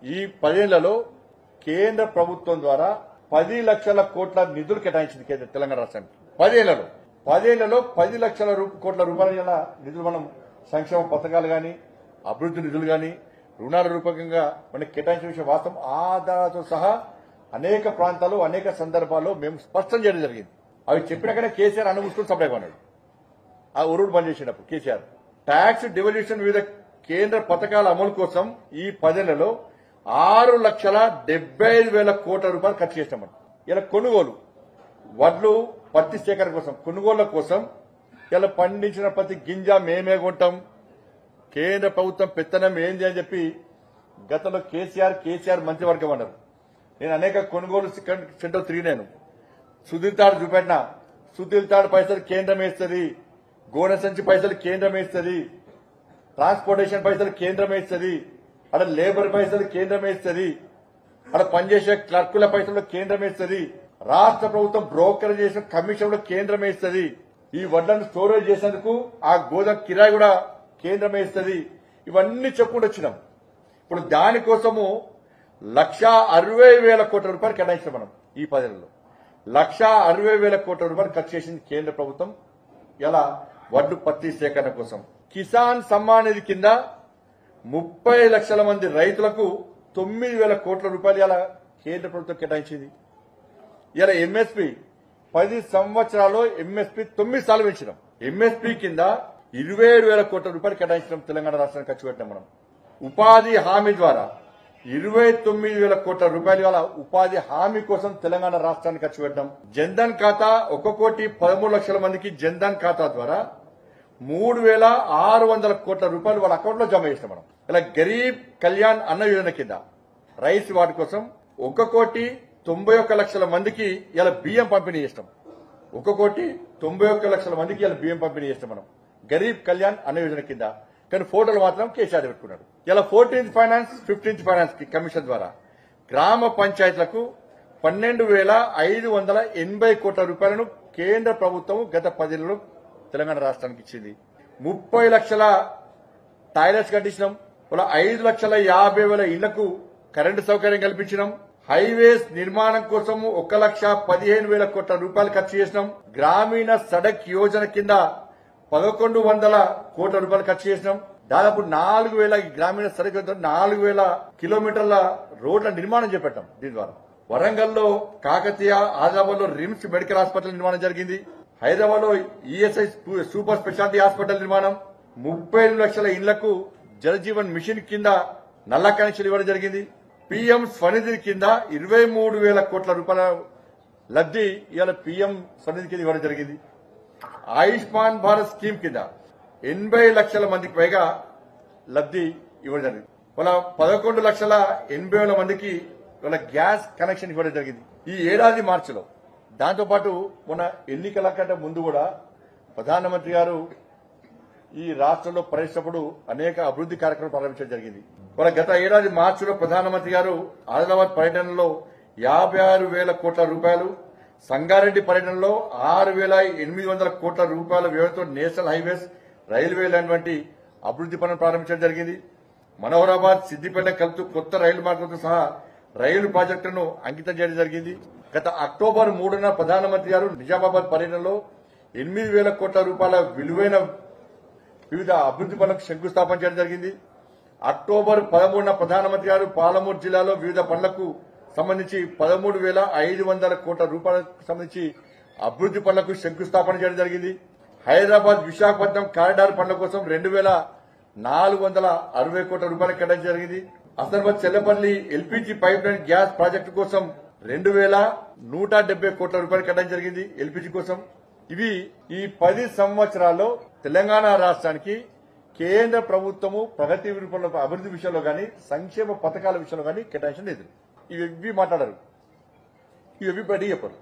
ఈ 10 ఏళ్లలో కేంద్ర ప్రభుత్వం ద్వారా 10 లక్షల కోట్ల నిధులు కేటాయించింది తెలంగాణ రాష్ట్రానికి. 10 ఏళ్లలో 10 లక్షల కోట్ల రూపాయల నిధులు మనం సంక్షేమ పథకాలు గాని, అభివృద్ధి నిధులు గాని, రుణాల రూపకంగా మనకి కేటాయించిన విషయం వాస్తవం. ఆధారాలతో సహా అనేక ప్రాంతాలు అనేక సందర్భాల్లో మేము స్పష్టం చేయడం జరిగింది. అవి చెప్పినాకనే కేసీఆర్ అనుమూసుకుని సప్లై కొన్నాడు. ఆ ఉరుడు బంద్ చేసినప్పుడు కేసీఆర్ ట్యాక్స్ డివల్యూషన్ వివిధ కేంద్ర పథకాల అమలు కోసం ఈ 10 ఏళ్లలో 6,75,000 కోట్ల రూపాయలు ఖర్చు చేసినాం. ఇలా కొనుగోలు వడ్లు పత్తి సేకరణ కోసం కొనుగోళ్ల కోసం ఇలా పండించిన ప్రతి గింజ మేమే కొంటాం, కేంద్ర ప్రభుత్వం పెత్తనం ఏంది అని చెప్పి గతంలో కేసీఆర్ మంత్రివర్గం అన్నారు. నేను అనేక కొనుగోలు సెంటర్ తిరిగినాను. సుధీర్ తాడు చూపెట్టినా, సుధీర్ తాడు పైసలు కేంద్రం వేస్తుంది, గోనె సంచి పైసలు కేంద్రం వేస్తుంది, ట్రాన్స్పోర్టేషన్ పైసలు కేంద్రం వేస్తుంది, అక్కడ లేబర్ పైసలు కేంద్రం వేస్తుంది, అక్కడ పనిచేసే క్లర్కుల పైసలు కేంద్రం వేస్తుంది, రాష్ట్ర ప్రభుత్వం బ్రోకర్ చేసిన కమిషన్లో కేంద్రం వేస్తుంది, ఈ వడ్లను స్టోరేజ్ చేసేందుకు ఆ గోదాం కిరాయి కూడా కేంద్రం వేస్తుంది. ఇవన్నీ చెప్పుకుంటూ వచ్చినాం. ఇప్పుడు దానికోసము 1,60,000 కోట్ల రూపాయలు కేటాయించాం. మనం ఈ 10 ఏళ్లలో 1,60,000 కోట్ల రూపాయలు ఖర్చు చేసింది కేంద్ర ప్రభుత్వం ఇలా వడ్డు పత్తి సేకరణ కోసం. కిసాన్ సమ్మాన్ నిధి కింద 30 లక్షల మంది రైతులకు 9,000 కోట్ల రూపాయలు ఇలా కేంద్ర ప్రభుత్వం కేటాయించింది. ఇలా ఎంఎస్పీ 10 సంవత్సరాల్లో ఎంఎస్పీ 9 సార్లు పెంచినాం. ఎంఎస్పీ కింద 27,000 కోట్ల రూపాయలు కేటాయించడం తెలంగాణ రాష్ట్రానికి ఖర్చు పెట్టినాం. మనం ఉపాధి హామీ ద్వారా 29,000 కోట్ల రూపాయలు గల ఉపాధి హామీ కోసం తెలంగాణ రాష్ట్రానికి ఖర్చు పెట్టాం. జన్ధన్ ఖాతా 1,13,00,000 మందికి జన్ధన్ ఖాతా ద్వారా 3,600 కోట్ల రూపాయలు వాళ్ళ అకౌంట్ లో జమ చేసినాం. మనం ఇలా గరీబ్ కళ్యాణ్ అన్న యోజన కింద రైస్ వాటి కోసం 1,91,00,000 మందికి ఇలా బియ్యం పంపిణీ చేస్తాం. 1,91,00,000 మందికి ఇలా బియ్యం పంపిణీ చేస్తాం మనం గరీబ్ కళ్యాణ్ అన్న యోజన కింద. కానీ ఫోటోలు మాత్రం కేసీఆర్ పెట్టుకున్నాడు. ఇలా 14th finance 15th finance commission ద్వారా గ్రామ పంచాయతీలకు 12,580 కోట్ల రూపాయలను కేంద్ర ప్రభుత్వం గత 10 ఏళ్లలో తెలంగాణ రాష్ట్రానికి ఇచ్చింది. 30 లక్షల టాయిలెట్స్ కట్టించినాం. ఇలా 5,50,000 ఇళ్లకు కరెంటు సౌకర్యం కల్పించినాం. హైవేస్ నిర్మాణం కోసం 1,15,000 కోట్ల రూపాయలు ఖర్చు చేసినాం. గ్రామీణ సడక్ యోజన కింద 1,100 కోట్ల రూపాయలు ఖర్చు చేసినాం. దాదాపు 4,000 గ్రామీణ సడక్ 4,000 కిలోమీటర్ల రోడ్ల నిర్మాణం చేపట్టాం. దీని ద్వారా వరంగల్లో కాకతీయ, ఆదిలాబాద్ లో రిమ్స్ మెడికల్ హాస్పిటల్ నిర్మాణం జరిగింది. హైదరాబాద్ లో ఈఎస్ఐ సూపర్ స్పెషాలిటీ హాస్పిటల్ నిర్మాణం. 35 లక్షల ఇళ్లకు జలజీవన్ మిషన్ కింద నల్ల కనెక్షన్ ఇవ్వడం జరిగింది. పీఎం స్వనిధి కింద 23,000 కోట్ల రూపాయల లబ్ది ఇవాళ పీఎం స్వనిధి కింద ఇవ్వడం జరిగింది. ఆయుష్మాన్ భారత్ స్కీమ్ కింద 80 లక్షల మందికి పైగా లబ్ది ఇవ్వడం జరిగింది. వాళ్ళ 11,80,000 మందికి వాళ్ళ గ్యాస్ కనెక్షన్ ఇవ్వడం జరిగింది ఈ ఏడాది మార్చిలో. దాంతోపాటు మొన్న ఎన్నికల కంటే ముందు కూడా ప్రధానమంత్రి గారు ఈ రాష్ట్రంలో పర్యటించినప్పుడు అనేక అభివృద్ధి కార్యక్రమాలు ప్రారంభించడం జరిగింది. వాళ్ళ గత ఏడాది మార్చిలో ప్రధానమంత్రి గారు ఆదిలాబాద్ పర్యటనలో 56,000 కోట్ల రూపాయలు, సంగారెడ్డి పర్యటనలో 6,800 కోట్ల రూపాయల వ్యయంతో నేషనల్ హైవేస్, రైల్వే లైన్ వంటి అభివృద్ధి పనులు ప్రారంభించడం జరిగింది. మనోహరాబాద్, సిద్దిపేట కలుపుతూ కొత్త రైలు మార్గంతో సహా రైలు ప్రాజెక్టులను అంకితం చేయడం జరిగింది. గత అక్టోబర్ 3న ప్రధానమంత్రి గారు నిజామాబాద్ పర్యటనలో 8,000 కోట్ల రూపాయల విలువైన వివిధ అభివృద్ధి పనులకు శంకుస్థాపన చేయడం జరిగింది. అక్టోబర్ 13న ప్రధానమంత్రి గారు పాలమూరు జిల్లాలో వివిధ పనులకు సంబంధించి 13,500 కోట్ల రూపాయలకు సంబంధించి అభివృద్ధి పనులకు శంకుస్థాపన చేయడం జరిగింది. హైదరాబాద్ విశాఖపట్నం కారిడార్ పనుల కోసం 2,460 కోట్ల రూపాయలు కేటాయించడం జరిగింది. Hasanabad Chellapalli LPG pipe line gas project కోసం 2,170 కోట్ల రూపాయలు కేటాయించడం జరిగింది ఎల్పీజీ కోసం. ఇవి ఈ 10 సంవత్సరాల్లో తెలంగాణ రాష్ట్రానికి కేంద్ర ప్రభుత్వము ప్రగతి రూపంలో అభివృద్ధి విషయంలో గాని, సంక్షేమ పథకాల విషయంలో గాని కేటాయించిన నిధులు. ఇవి మాట్లాడారు, ఇవి బయట చెప్పరు.